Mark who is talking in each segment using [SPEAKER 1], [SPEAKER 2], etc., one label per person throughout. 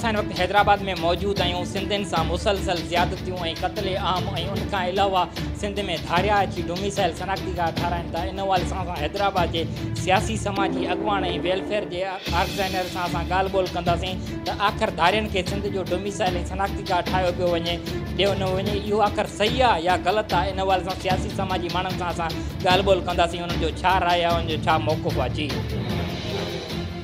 [SPEAKER 1] असां वक्त हैदराबाद में मौजूद आहियूं। सिंधियुनि सां मुसलसल ज़्यादतियूं ऐं क़त्ल आम ऐं उन खां अलावा सिंध में धारिया अची डोमिसाइल शनाख्ती कार्ड ठाराइनि था। इन वाले सां असां हैदराबाद जे सियासी समाजी अॻुवान ऐं वेलफेयर जे ऑर्गेनाइज़र सां असां ॻाल्हि ॿोल कंदासीं त आख़िर धारियनि खे सिंध जो डोमिसाइल ऐं शनाख्ती कार्ड ठाहियो पियो वञे, ॾियो न वञे, इहो आख़िर सही आहे या ग़लति आहे? इन वाले सां सियासी समाजी माण्हुनि सां असां ॻाल्हि ॿोल कंदासीं, उन्हनि जो छा राय आहे, उनजो छा मौक़ुफ़ आहे। जी,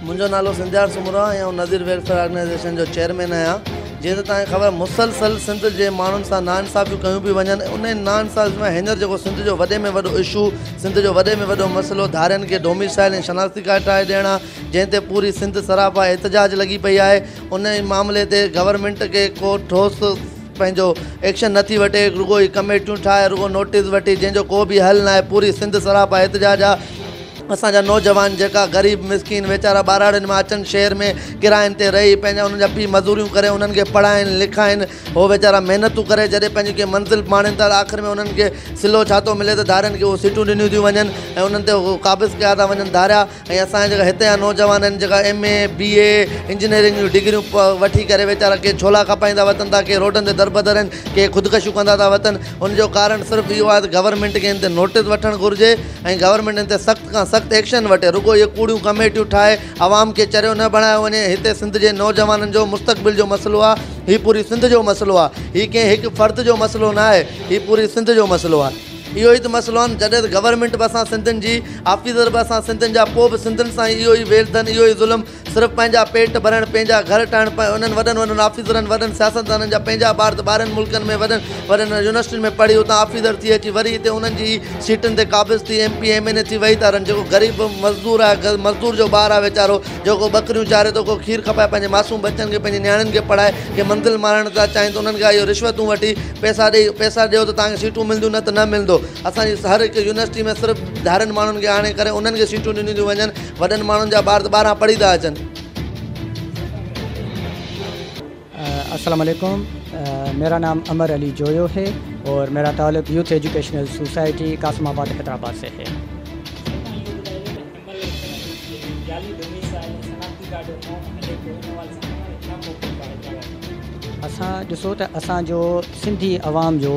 [SPEAKER 2] मुंहिंजो नालो सिंधियार सुमरा ऐं नज़ीर वेलफेयर ऑर्गेनाइज़ेशन जो चेयरमैन आहियां। जीअं त तव्हांखे ख़बर, मुसलसल सिंध जे माण्हुनि सां नाइंसाफ़ियूं कयूं पियूं वञनि। उन नाइंसाफ़ी में हींअर जेको सिंध जो वॾे में वॾो इशू, सिंध जो वॾे में वॾो मसइलो धारियनि खे डोमिसाइल ऐं शनाख्ती कार्ड ठाहे ॾियणु आहे, जंहिं ते पूरी सिंध सरापा एहतजाज लॻी पई आहे। उन मामले ते गवर्नमेंट खे को ठोस पंहिंजो एक्शन नथी वठे, रुगो ई कमेटियूं ठाहे, रुगो नोटिस वठी, जंहिंजो को बि हल न आहे। पूरी सिंध सरापा एहतजाज आहे। असांजा नौजवान जेका ग़रीब मिसकिन वेचारा ॿारड़ियुनि में अचनि, शहर में किरायनि ते रही पंहिंजा उन्हनि जा पीउ मज़ूरियूं करे उन्हनि खे पढ़ाइनि लिखाइनि, हो वेचारा महिनतूं करे जॾहिं पंहिंजी के मंज़िल माणनि था, आख़िर में उन्हनि खे सिलो छा थो मिले त धारियनि खे उहो सीटूं ॾिनियूं थियूं वञनि ऐं उन्हनि ते उहो क़ाबिज़ कया था वञनि धारिया। ऐं असांजा जेका हिते जा नौजवान आहिनि जेका MA BA इंजीनियरिंग जूं डिग्रियूं वठी करे वेचारा के झोला खपाईंदा वतन था, के रोडनि ते दरबदर आहिनि, के ख़ुदकशियूं कंदा था वतन। उनजो कारण सिर्फ़ु इहो आहे त गवर्नमेंट खे इन ते नोटिस वठणु घुरिजे ऐं गवर्नमेंट इन ते सख़्त खां सख़्त एक्शन वठे। रुगो ये कूड़ियूं कमेटियूं ठाहे आवाम खे चरियो न बणायो वञे। हिते सिंध जे नौजवाननि जो मुस्तक़बिल जो मसइलो आहे, हीउ पूरी सिंध जो मसइलो आहे, हीउ कंहिं हिकु फ़र्द जो मसइलो न आहे, हीउ पूरी सिंध जो मसइलो आहे। इहो ई त मसइलो आहे। जॾहिं त गवर्नमेंट बि असां सिंधियुनि जी, ऑफिसर बि असां सिंधियुनि जा, पोइ बि सिंधियुनि सां इहो ई वेलधन, इहो ई ज़ुल्म, सिर्फ़ु पंहिंजा पेट भरणु, पंहिंजा घर ठाहिणु, उन्हनि वॾनि ऑफिसरनि, वॾनि सियासतदाननि जा पंहिंजा ॿार त ॿारनि मुल्कनि में वॾनि यूनिवर्सिटियुनि में पढ़ी उतां ऑफिसर थी अची वरी हिते उन्हनि जी सीटुनि ते क़ाबिज़ थी MP MNA थी वेही था रहनि। जेको ग़रीब मज़दूर आहे, मज़दूर जो ॿारु आहे वेचारो, जेको ॿकरियूं चारे थो, को खीर खपाए पंहिंजे मासूम बच्चनि खे, पंहिंजे नियाणियुनि खे पढ़ाए, के मंज़िल मारणु था चाहिनि, त उन्हनि खां इहो रिश्वतूं वठी पैसा ॾियो त तव्हांखे सीटूं मिलंदियूं, न त न मिलंदो। असांजी हर हिकु यूनिवर्सिटी में सिर्फ़ु धारियनि माण्हुनि खे आणे करे उन्हनि खे सीटूं ॾिनियूं थियूं वञनि, वॾनि माण्हुनि जा ॿार त 12 पढ़ी था अचनि।
[SPEAKER 3] अस्सलाम वालेकुम, मेरा नाम अमर अली जोयो है और मेरा ताल्लुक़ youth educational society Qasimabad Hyderabad से है। असां ॾिसो त असांजो सिंधी अवाम जो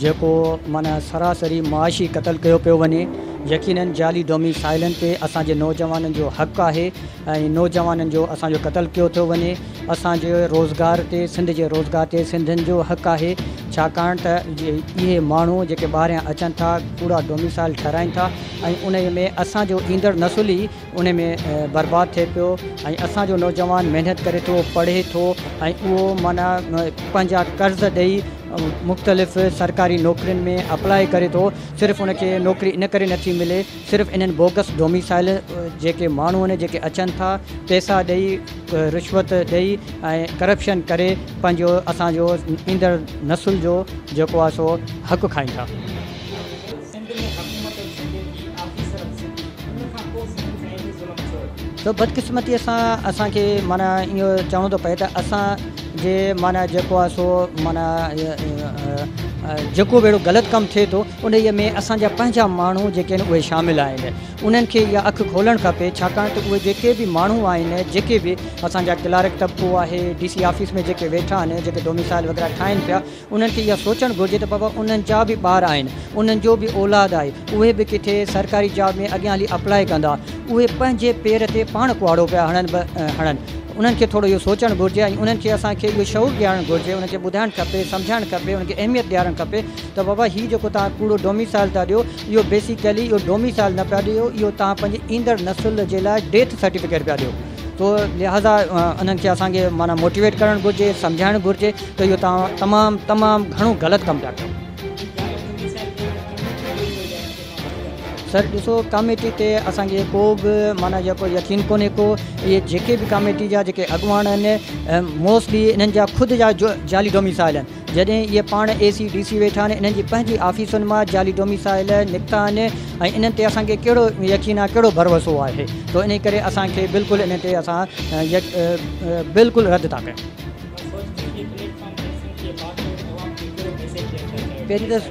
[SPEAKER 3] जेको माना सरासरी मुआशी क़त्ल कयो पियो वञे, यकीनन जाली डोमिसाइलनि ते असांजे नौजवाननि जो हक़ आहे ऐं नौजवाननि जो असांजो क़त्ल कयो थो वञे। असांजे रोज़गार ते, सिंध जे रोज़गार ते सिंधियुनि जो हक़ आहे, छाकाणि त इहे माण्हू जेके ॿाहिरियां अचनि था, कूड़ा डोमिसाइल ठहिराइनि था ऐं उन में असांजो ईंदड़ नसुल ई उन में बर्बादु थिए पियो। ऐं असांजो नौजवान महिनत करे थो, पढ़े थो ऐं उहो माना पंहिंजा कर्ज़ ॾेई मुख़्तलिफ़ सरकारी नौकरियुनि में अप्लाई करे थो। सिर्फ़ु उनखे नौकरी इन करे नथी मिले, सिर्फ़ु इन्हनि बोगस डोमिसाइल जेके माण्हू आहिनि जेके अचनि था, पैसा ॾेई, रिश्वत ॾेई ऐं करप्शन करे पंहिंजो असांजो ईंदड़ नसुल जो जेको आहे सो हक़ खाइनि था। तो बदकिस्मती असांखे माना इहो चवणो थो पए त असांजे माना जेको आहे सो माना जेको बि अहिड़ो ग़लति कमु थिए थो उन में असांजा पंहिंजा माण्हू जेके आहिनि उहे शामिल आहिनि। उन्हनि खे इहा अखि खोलणु खपे, छाकाणि त उहे जेके बि माण्हू आहिनि, जेके बि असांजा क्लार्क तबिको आहे, DC ऑफिस में जेके वेठा आहिनि, जेके डोमिसाइल वग़ैरह ठाहिनि पिया, उन्हनि खे इहा सोचणु घुरिजे त बाबा उन्हनि जा बि ॿार आहिनि, उन्हनि जो बि औलाद आहे, उहे बि किथे सरकारी जॉब में अॻियां हली अप्लाई कंदा, उहे पंहिंजे पेर ते पाण कुआड़ो पिया हणनि। उन्हनि खे थोरो इहो सोचणु घुरिजे ऐं उन्हनि खे असांखे इहो शौक़ु ॾियणु घुरिजे, उन्हनि खे ॿुधाइणु खपे, सम्झाइणु खपे, उन्हनि खे अहमियत ॾियारणु खपे त बाबा हीउ जेको तव्हां कूड़ो डोमिसाइल था ॾियो, इहो बेसिकली इहो डोमिसाइल न पिया ॾियो, इहो तव्हां पंहिंजे ईंदड़ नसुल जे लाइ डेथ सर्टिफिकेट पिया ॾियो। तो लिहाज़ा उन्हनि खे असांखे माना मोटिवेट करणु घुरिजे, सम्झाइणु घुरिजे त इहो तव्हां तमामु घणो ग़लति कमु पिया कयो। सर ॾिसो, कमेटी ते असांखे को बि माना जेको यकीन कोन्हे को, इहे जेके बि कमेटी जा जेके अॻुवान आहिनि मोस्टली इन्हनि जा ख़ुदि जा जाली डोमिसाइल आहिनि। जॾहिं इहे पाण AC DC वेठा आहिनि, इन्हनि जी पंहिंजी ऑफिसुनि मां जाली डोमिसाइल निकिता आहिनि ऐं इन्हनि ते असांखे कहिड़ो यकीन आहे, कहिड़ो भरोसो आहे। तो इन करे असांखे बिल्कुलु इन ते असां बिल्कुलु रद्द था कयूं। पहिरीं त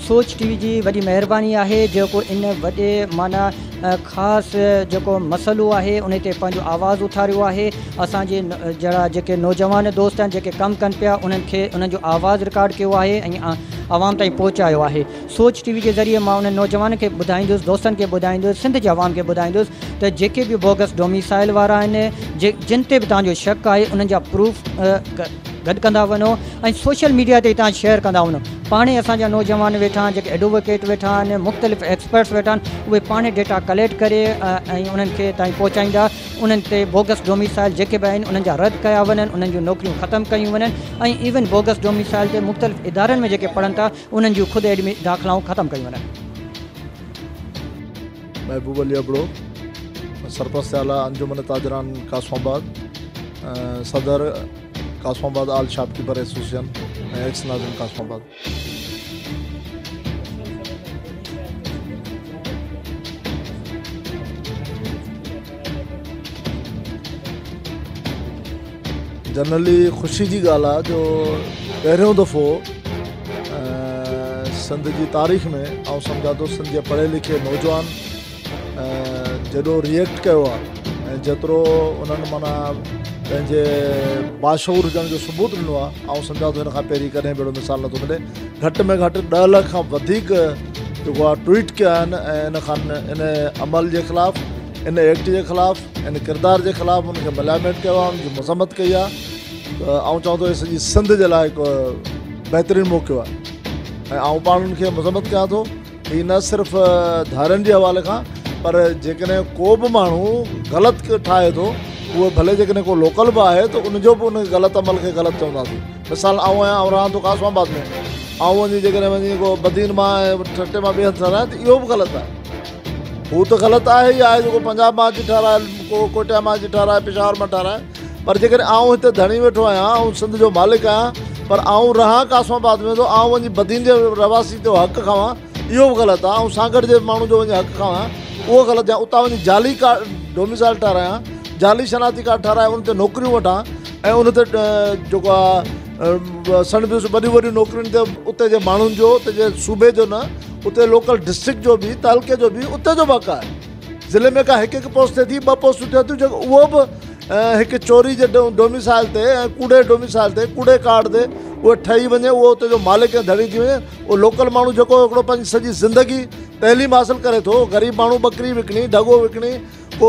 [SPEAKER 3] सोच TV जी वॾी महिरबानी आहे जेको इन वॾे माना ख़ासि जेको मसइलो आहे उन ते पंहिंजो आवाज़ु उथारियो आहे। असांजे जहिड़ा जेके नौजवान दोस्त आहिनि जेके कमु कनि पिया उन्हनि खे उन्हनि जो आवाज़ु रिकॉर्ड कयो आहे ऐं आवाम ताईं पहुचायो आहे। सोच टीवी जे ज़रिए मां उन्हनि नौजवान खे ॿुधाईंदुसि, दोस्तनि खे ॿुधाईंदुसि, सिंध जे आवाम खे ॿुधाईंदुसि त जेके बि बोगस डोमिसाइल वारा आहिनि जिन ते बि तव्हांजो शक आहे उन्हनि जा प्रूफ गॾु कंदा वञो ऐं सोशल मीडिया ते तव्हां शेयर कंदा वञो। पाणे असांजा नौजवान वेठा आहिनि, जेके एडवोकेट वेठा आहिनि, मुख़्तलिफ़ एक्सपर्ट्स वेठा आहिनि, उहे पाणे डेटा कलेक्ट करे ऐं उन्हनि खे ताईं पहुचाईंदा। उन्हनि ते बोगस डोमिसाइल जेके बि आहिनि उन्हनि जा रद्द कया वञनि, उन्हनि जूं नौकरियूं ख़तमु कयूं वञनि ऐं इवन बोगस डोमिसाइल ते मुख़्तलिफ़ इदारनि में जेके पढ़नि था उन्हनि जूं ख़ुदि दाख़िलाऊं ख़तमु कयूं वञनि।
[SPEAKER 4] महबूब अली अबड़ो, सरपरस्त आला अंजुमन ताजरान कासमाबाद, सदर Qasimabad all shopkeeper association, ex नाज़िम कासमाबाद। जनरली ख़ुशी जी ॻाल्हि आहे जो पहिरियों दफ़ो सिंध जी तारीख़ में ऐं सम्झा थो सिंध जे पढ़े लिखे नौजवान जेॾो रिएक्ट कयो आहे ऐं जेतिरो उन्हनि माना पंहिंजे बाशऊर हुजण जो सबूत ॾिनो आहे, ऐं सम्झा थो हिन खां पहिरीं कॾहिं बि अहिड़ो मिसाल नथो मिले। घटि में घटि 10 लख खां वधीक जेको आहे ट्वीट कया आहिनि ऐं इन अमल जे ख़िलाफ़ु, इन एक्ट जे ख़िलाफ़ु, इन किरदार जे ख़िलाफ़ु उनखे मलामेट कयो आहे, उनजी मज़म्मत कई आहे। ऐं चवां थो सॼी सिंध जे लाइ हिकु बहितरीनु मौक़ो आहे ऐं आउं पाण उनखे मज़म्मत कयां थो। हीअ न सिर्फ़ु धारनि जे हवाले खां, पर जेकॾहिं को बि माण्हू ग़लति ठाहे थो, उहो भले जेकॾहिं को लोकल बि आहे त उनजो बि उन ग़लति अमल खे ग़लति चवंदासीं। मिसाल आउं आहियां, आउं रहां थो कासमाबाद में, आउं वञी जेकॾहिं वञी को बदीन मां ठटे मां ॿिए हंधि ठहिरायां त इहो बि ग़लति आहे। हू त ग़लति आहे ई आहे जेको पंजाब मां अची ठहिराए, को कोटिया मां अची ठहिराए, पेशावर मां ठहिराए, पर जेकॾहिं आउं हिते धणी वेठो आहियां, आउं सिंध जो मालिक आहियां, पर आउं रहां कासमाबाद में, त आउं वञी बदीन जे रवासी जो हक़ खावां, इहो बि ग़लति आहे। ऐं सागड़ जे माण्हू जो वञी हक़ खावां, उहो ग़लति आहे। उतां वञी जाली डोमिसाइल ठारायां, जाली शनाती कार्ड ठाराए, उन ते नौकरियूं वठां ऐं उन ते जेको आहे सणबियूं वॾियूं वॾियूं नौकरियुनि ते उते जे माण्हुनि जो, उते जे सूबे जो न, उते लोकल डिस्ट्रिक्ट जो बि, तालुके जो बि, उते जो बि हक़ आहे। ज़िले में का हिकु पोस्ट थिए थी, 2 पोस्टूं थिए थियूं, जेको उहो बि हिकु चोरी जे डोमिसाइल ते ऐं कूड़े डोमिसाइल ते, कूड़े कार्ड ते उहो ठही वञे, उहो उते जो मालिक ऐं धणी थी वञे। उहो लोकल माण्हू जेको हिकिड़ो पंहिंजी सॼी ज़िंदगी तइलीम हासिलु करे थो, ग़रीब माण्हू बकरी विकिणी, ढगो विकिणी, को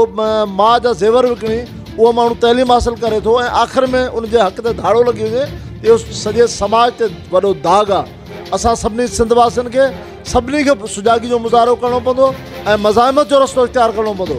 [SPEAKER 4] माउ जा ज़ेवर विकिणी, उहो माण्हू तइलीम हासिलु करे थो ऐं आख़िर में उनजे हक़ ते धाड़ो लॻी वञे, इहो सॼे समाज ते वॾो दाग़ आहे। असां सभिनी सिंधवासियुनि खे सभिनी खे सुजाॻी जो मुज़ाहिरो करिणो पवंदो ऐं मज़ाहिमत जो रस्तो इख़्तियार करिणो पवंदो।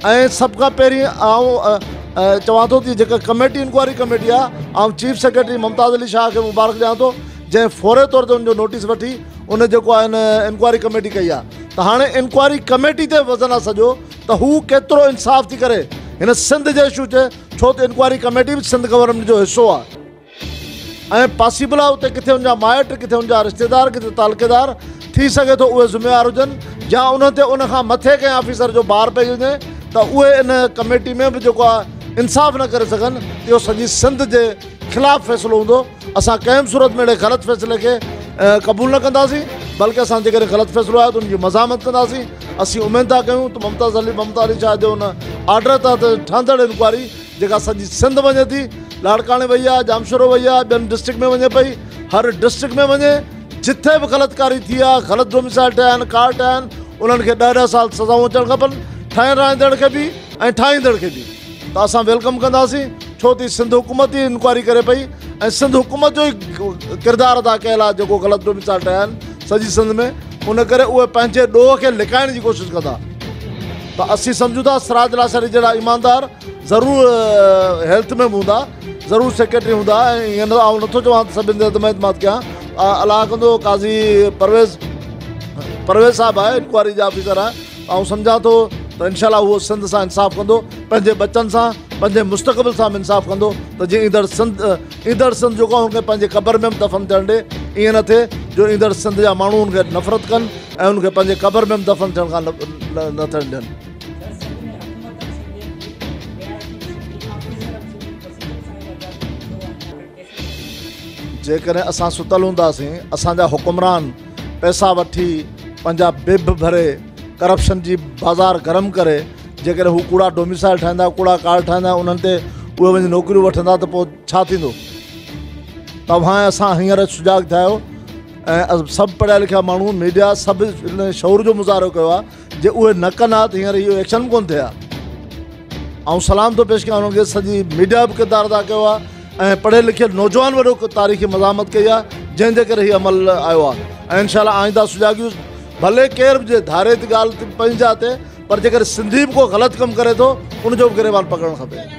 [SPEAKER 4] ऐं सभ खां पहिरीं आउं चवां थो कि जेका कमेटी, इंक्वायरी कमेटी आहे, आउं चीफ सेक्रेटरी मुमताज़ अली शाह खे मुबारक ॾियां थो, जंहिं फौरे तौर ते उनजो नोटिस वठी उन जेको आहे इन इंक्वायरी कमेटी कई आहे। त हाणे इंक्वायरी कमेटी ते वज़न आहे सॼो, त हू केतिरो इंसाफ़ थी करे हिन सिंध जे इशू ते, छो त इंक्वायरी कमेटी बि सिंध गवर्नमेंट जो हिसो आहे ऐं पॉसिबल आहे उते किथे उनजा माइट, किथे उनजा रिश्तेदार, किथे तालुकेदार थी सघे थो उहे ज़िम्मेवार हुजनि, या उन ते उन खां मथे कंहिं ऑफिसर जो ॿार पइजी वञे त उहे इन कमेटी में बि जेको आहे इंसाफ़ न करे सघनि। इहो सॼी सिंध जे ख़िलाफ़ु फ़ैसिलो हूंदो। असां कंहिं बि सूरत में अहिड़े ग़लति फ़ैसिले खे क़बूल न कंदासीं, बल्कि असां जेकॾहिं ग़लति फ़ैसिलो आहे त उनजी मज़ामत कंदासीं। असीं उमेद था कयूं त मुमताज़ अली शाह जो उन ऑर्डर तहत ठहंदड़ इंक्वायरी जेका सॼी सिंध वञे थी, लाड़काणे वई आहे, जामशोरो वई आहे, ॿियनि डिस्ट्रिक्ट में वञे पई, हर डिस्ट्रिक्ट में वञे, जिथे बि ग़लतकारी थी आहे, ग़लति डोमिसाइल ठहिया आहिनि, कार्ड ठहिया आहिनि, उन्हनि खे 10-10 साल सज़ाऊं अचणु खपनि, ठाहींदड़ खे बि ऐं ठाहींदड़ खे बि। त असां वेलकम कंदासीं, छो त सिंध हुकूमत ई इंक्वायरी करे पई ऐं सिंध हुकूमत जो ई किरदारु अदा कयल आहे जेको ग़लति डोमिसाइल ठहिया आहिनि सॼी सिंध में। उन करे उहे पंहिंजे ॾोह खे लिकाइण जी कोशिशि कंदा। त असीं सम्झूं था सिराज लाशरी जहिड़ा ईमानदार ज़रूरु हेल्थ में हूंदा, ज़रूरु सेक्रेटरी हूंदा। ऐं ईअं न आउं नथो चवां त सभिनि ते एतमाद कयां, अलाह कंदो काज़ी परवेज़ साहिबु आहे, इंक्वायरी जा ऑफिसर आहे, ऐं सम्झां थो त इनशाला उहो सिंध सां इंसाफ़ कंदो, पंहिंजे बचनि सां, पंहिंजे मुस्तक़बिल सां बि इंसाफ़ कंदो, त जीअं ईंदड़ सिंध जेको आहे हुनखे पंहिंजे क़बर में बि दफ़न थियणु ॾे। ईअं न थिए जो ईंदड़ सिंध जा माण्हू हुनखे नफ़रत कनि ऐं हुनखे पंहिंजे क़बर में बि दफ़न थियण खां न थियणु ॾियनि। जेकॾहिं असां सुतल हूंदासीं, असांजा हुकुमरान पैसा वठी पंहिंजा बिब भरे करप्शन जी बाज़ार गरम करे जेकॾहिं हू कूड़ा डोमिसाइल ठाहींदा कूड़ा कार्ड ठाहींदा उन्हनि ते उहे वञी नौकरियूं वठंदा त पोइ छा थींदो। तव्हां असां हींअर सुजाग थिया आहियो ऐं सभु पढ़िया लिखिया माण्हू मीडिया सभु इन शौर जो मुज़ाहिरो कयो आहे जे उहे न कंदा त हींअर इहो एक्शन कोन थिए हा। ऐं सलाम थो पेश कयां उन्हनि खे सॼी मीडिया बि किरदारु अदा कयो आहे ऐं पढ़ियल लिखियल नौजवान वॾो तारीख़ी मज़ामत कई आहे जंहिंजे करे हीउ अमल आयो आहे। ऐं इनशाला आईंदा सुजाॻियूं भले केर बि हुजे धारे ते ॻाल्हि पंहिंजा ते पर जेकर सिंधी बि को ग़लति कमु करे थो उनजो बि गिरेबान पकड़णु खपे।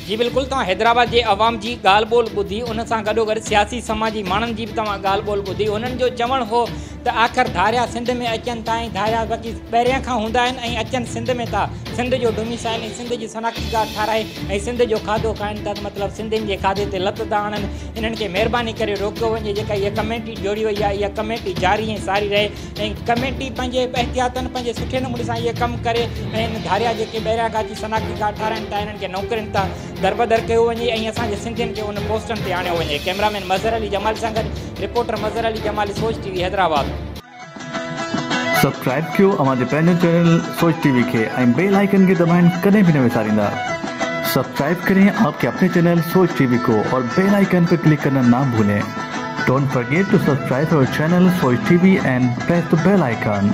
[SPEAKER 1] जी बिल्कुलु तव्हां हैदराबाद जे अवाम जी ॻाल्हि ॿोल ॿुधी उन सां गॾोगॾु सियासी समाजी माण्हुनि जी बि तव्हां ॻाल्हि ॿोल ॿुधी उन्हनि जो चवणु हो त आख़िर धारिया सिंध में अचनि था ऐं धारिया बाक़ी पहिरियां खां हूंदा आहिनि ऐं अचनि सिंध में था सिंध जो डोमिसाइल ऐं सिंध जी शनाख्ती कार्ड ठाराए ऐं सिंध जो खाधो खाइनि था मतिलबु सिंधियुनि जे खाधे ते लत था आणनि। इन्हनि खे महिरबानी करे रोकियो वञे। जेका इहा कमेटी जोड़ी वई आहे इहा कमेटी जारी ऐं सारी रहे ऐं कमेटी पंहिंजे एहतियातनि पंहिंजे सुठे नमूने सां इहे कमु करे ऐं इन धारिया जेके ॿाहिरियां खां अची शनाख्ती कार्ड ठाराइनि था इन्हनि खे नौकरियुनि था दरबदर कयो वञे ऐं असांजे सिंधियुनि खे उन पोस्टनि ते आणियो वञे। कैमरामैन मज़हर अली जमाल सां गॾु रिपोर्टर मज़हर अली जमाल सोच टीवी हैदराबाद।
[SPEAKER 5] सब्सक्राइब कयो हमारे पंहिंजो चैनल सोच टीवी के बेल आइकन के दबाएं कदें भी न विसारींदा। सब्सक्राइब करें आपके अपने चैनल सोच टीवी को और बेल आइकन पर क्लिक करना ना भूलें। Don't forget to subscribe our channel Soch TV and press the bell icon.